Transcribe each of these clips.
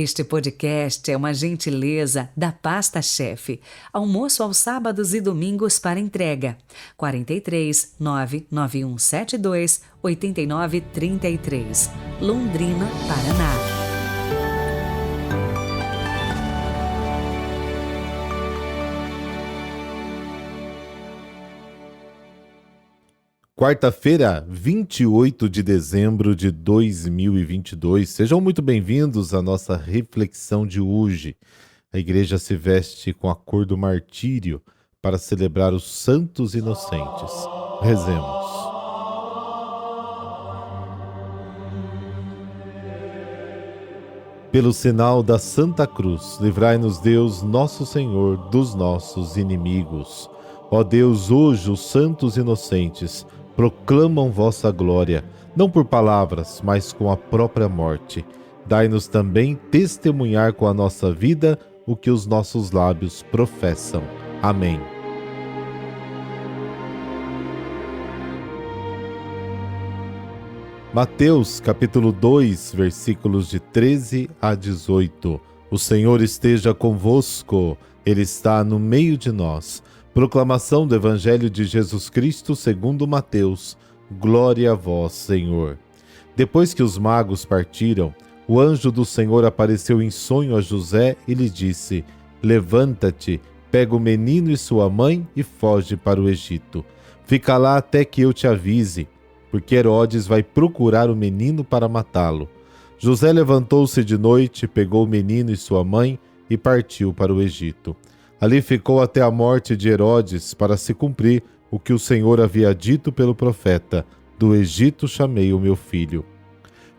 Este podcast é uma gentileza da Pasta Chefe. Almoço aos sábados e domingos para entrega. 43 99172 8933, Londrina, Paraná. Quarta-feira, 28 de dezembro de 2022. Sejam muito bem-vindos à nossa reflexão de hoje. A igreja se veste com a cor do martírio para celebrar os santos inocentes. Rezemos. Pelo sinal da Santa Cruz, livrai-nos Deus, nosso Senhor, dos nossos inimigos. Ó Deus, hoje os santos inocentes proclamam vossa glória, não por palavras, mas com a própria morte. Dai-nos também testemunhar com a nossa vida o que os nossos lábios professam. Amém. Mateus, capítulo 2, versículos de 13 a 18. O Senhor esteja convosco, Ele está no meio de nós. Proclamação do Evangelho de Jesus Cristo segundo Mateus. Glória a vós, Senhor. Depois que os magos partiram, o anjo do Senhor apareceu em sonho a José e lhe disse: Levanta-te, pega o menino e sua mãe e foge para o Egito. Fica lá até que eu te avise, porque Herodes vai procurar o menino para matá-lo. José levantou-se de noite, pegou o menino e sua mãe e partiu para o Egito. Ali ficou até a morte de Herodes, para se cumprir o que o Senhor havia dito pelo profeta: do Egito chamei o meu filho.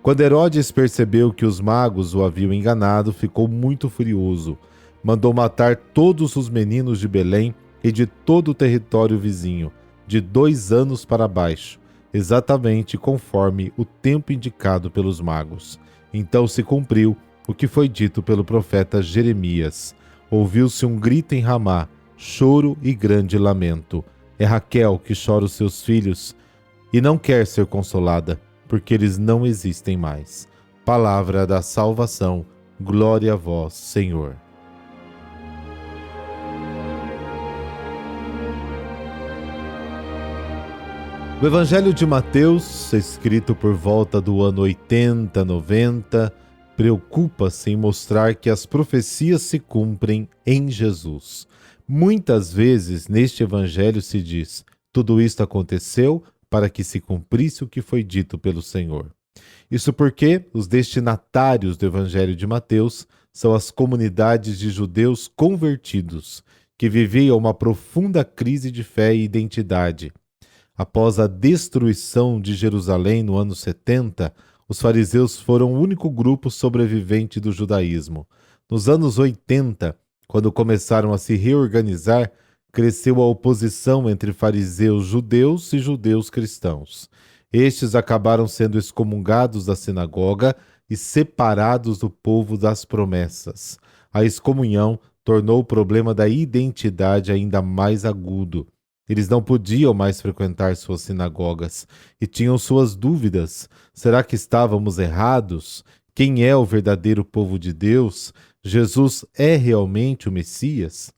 Quando Herodes percebeu que os magos o haviam enganado, ficou muito furioso. Mandou matar todos os meninos de Belém e de todo o território vizinho, de 2 anos para baixo, exatamente conforme o tempo indicado pelos magos. Então se cumpriu o que foi dito pelo profeta Jeremias. Ouviu-se um grito em Ramá, choro e grande lamento. É Raquel que chora os seus filhos e não quer ser consolada, porque eles não existem mais. Palavra da salvação, glória a vós, Senhor. O Evangelho de Mateus, escrito por volta do ano 80, 90, preocupa-se em mostrar que as profecias se cumprem em Jesus. Muitas vezes neste Evangelho se diz: tudo isto aconteceu para que se cumprisse o que foi dito pelo Senhor. Isso porque os destinatários do Evangelho de Mateus são as comunidades de judeus convertidos, que viviam uma profunda crise de fé e identidade. Após a destruição de Jerusalém no ano 70, os fariseus foram o único grupo sobrevivente do judaísmo. Nos anos 80, quando começaram a se reorganizar, cresceu a oposição entre fariseus judeus e judeus cristãos. Estes acabaram sendo excomungados da sinagoga e separados do povo das promessas. A excomunhão tornou o problema da identidade ainda mais agudo. Eles não podiam mais frequentar suas sinagogas e tinham suas dúvidas. Será que estávamos errados? Quem é o verdadeiro povo de Deus? Jesus é realmente o Messias?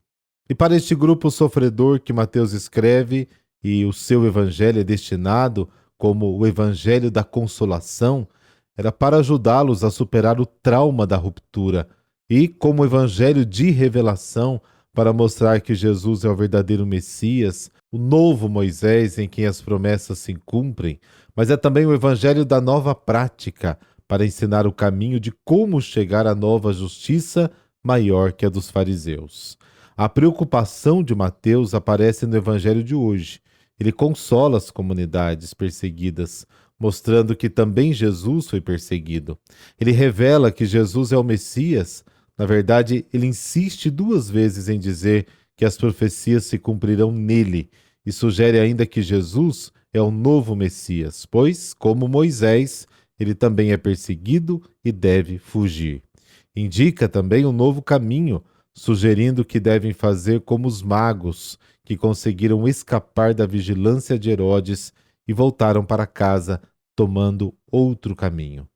E para este grupo sofredor que Mateus escreve, e o seu evangelho é destinado como o evangelho da consolação, era para ajudá-los a superar o trauma da ruptura e como evangelho de revelação para mostrar que Jesus é o verdadeiro Messias, o novo Moisés em quem as promessas se cumprem, mas é também o evangelho da nova prática, para ensinar o caminho de como chegar à nova justiça maior que a dos fariseus. A preocupação de Mateus aparece no evangelho de hoje. Ele consola as comunidades perseguidas, mostrando que também Jesus foi perseguido. Ele revela que Jesus é o Messias. Na verdade, ele insiste 2 vezes em dizer que as profecias se cumprirão nele e sugere ainda que Jesus é o novo Messias, pois, como Moisés, ele também é perseguido e deve fugir. Indica também um novo caminho, sugerindo que devem fazer como os magos, que conseguiram escapar da vigilância de Herodes e voltaram para casa, tomando outro caminho.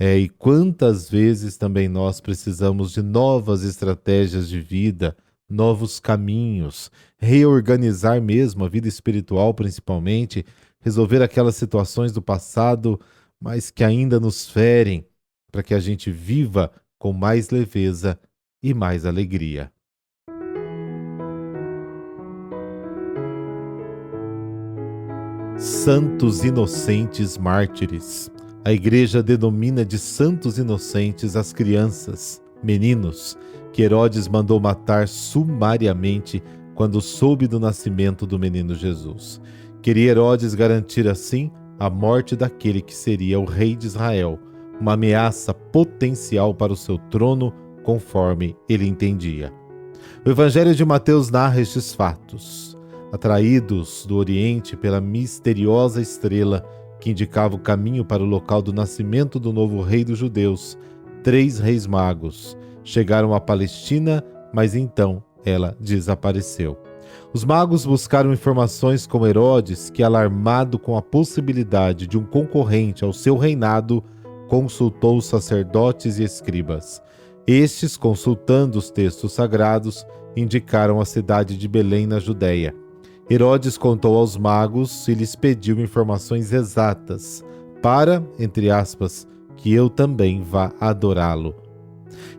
E quantas vezes também nós precisamos de novas estratégias de vida, novos caminhos, reorganizar mesmo a vida espiritual, principalmente, resolver aquelas situações do passado, mas que ainda nos ferem, para que a gente viva com mais leveza e mais alegria. Santos Inocentes Mártires. A Igreja denomina de santos inocentes as crianças, meninos, que Herodes mandou matar sumariamente quando soube do nascimento do menino Jesus. Queria Herodes garantir assim a morte daquele que seria o rei de Israel, uma ameaça potencial para o seu trono, conforme ele entendia. O Evangelho de Mateus narra estes fatos. Atraídos do Oriente pela misteriosa estrela que indicava o caminho para o local do nascimento do novo rei dos judeus, 3 reis magos chegaram à Palestina, mas então ela desapareceu. Os magos buscaram informações com Herodes, que, alarmado com a possibilidade de um concorrente ao seu reinado, consultou os sacerdotes e escribas. Estes, consultando os textos sagrados, indicaram a cidade de Belém, na Judéia. Herodes contou aos magos e lhes pediu informações exatas para, entre aspas, que eu também vá adorá-lo.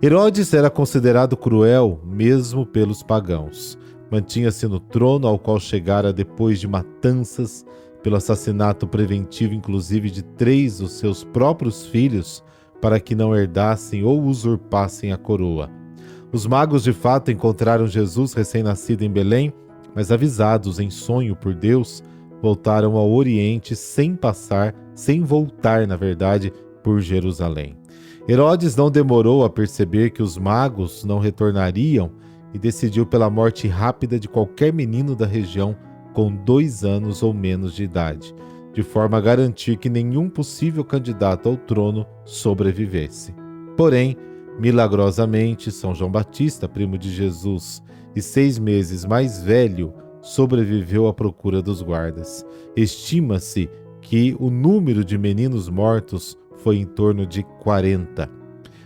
Herodes era considerado cruel mesmo pelos pagãos. Mantinha-se no trono ao qual chegara depois de matanças, pelo assassinato preventivo inclusive de 3 dos seus próprios filhos, para que não herdassem ou usurpassem a coroa. Os magos de fato encontraram Jesus recém-nascido em Belém, mas avisados em sonho por Deus, voltaram ao Oriente sem voltar, na verdade, por Jerusalém. Herodes não demorou a perceber que os magos não retornariam e decidiu pela morte rápida de qualquer menino da região com 2 anos ou menos de idade, de forma a garantir que nenhum possível candidato ao trono sobrevivesse. Porém, milagrosamente, São João Batista, primo de Jesus, e 6 meses mais velho, sobreviveu à procura dos guardas. Estima-se que o número de meninos mortos foi em torno de 40.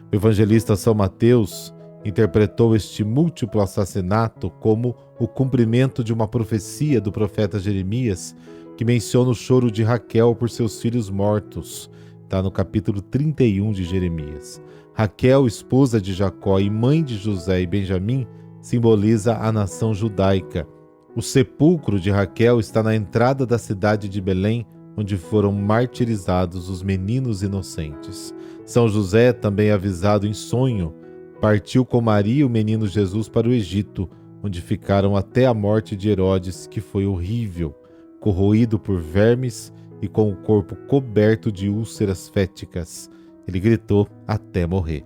O evangelista São Mateus interpretou este múltiplo assassinato como o cumprimento de uma profecia do profeta Jeremias, que menciona o choro de Raquel por seus filhos mortos. Está no capítulo 31 de Jeremias. Raquel, esposa de Jacó e mãe de José e Benjamim, simboliza a nação judaica. O sepulcro de Raquel está na entrada da cidade de Belém, onde foram martirizados os meninos inocentes. São José, também avisado em sonho, partiu com Maria e o menino Jesus para o Egito, onde ficaram até a morte de Herodes, que foi horrível, corroído por vermes e com o corpo coberto de úlceras féticas. Ele gritou até morrer.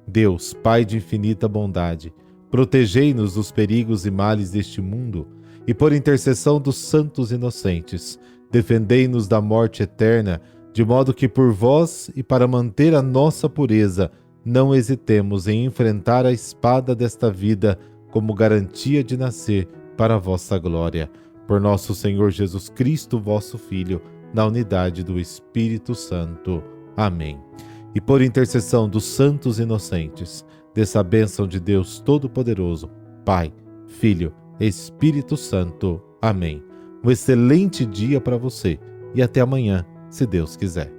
Deus, Pai de infinita bondade, protegei-nos dos perigos e males deste mundo e, por intercessão dos santos inocentes, defendei-nos da morte eterna, de modo que por vós e para manter a nossa pureza, não hesitemos em enfrentar a espada desta vida como garantia de nascer para a vossa glória. Por nosso Senhor Jesus Cristo, vosso Filho, na unidade do Espírito Santo. Amém. E por intercessão dos santos inocentes, dessa bênção de Deus Todo-Poderoso, Pai, Filho, Espírito Santo. Amém. Um excelente dia para você e até amanhã, se Deus quiser.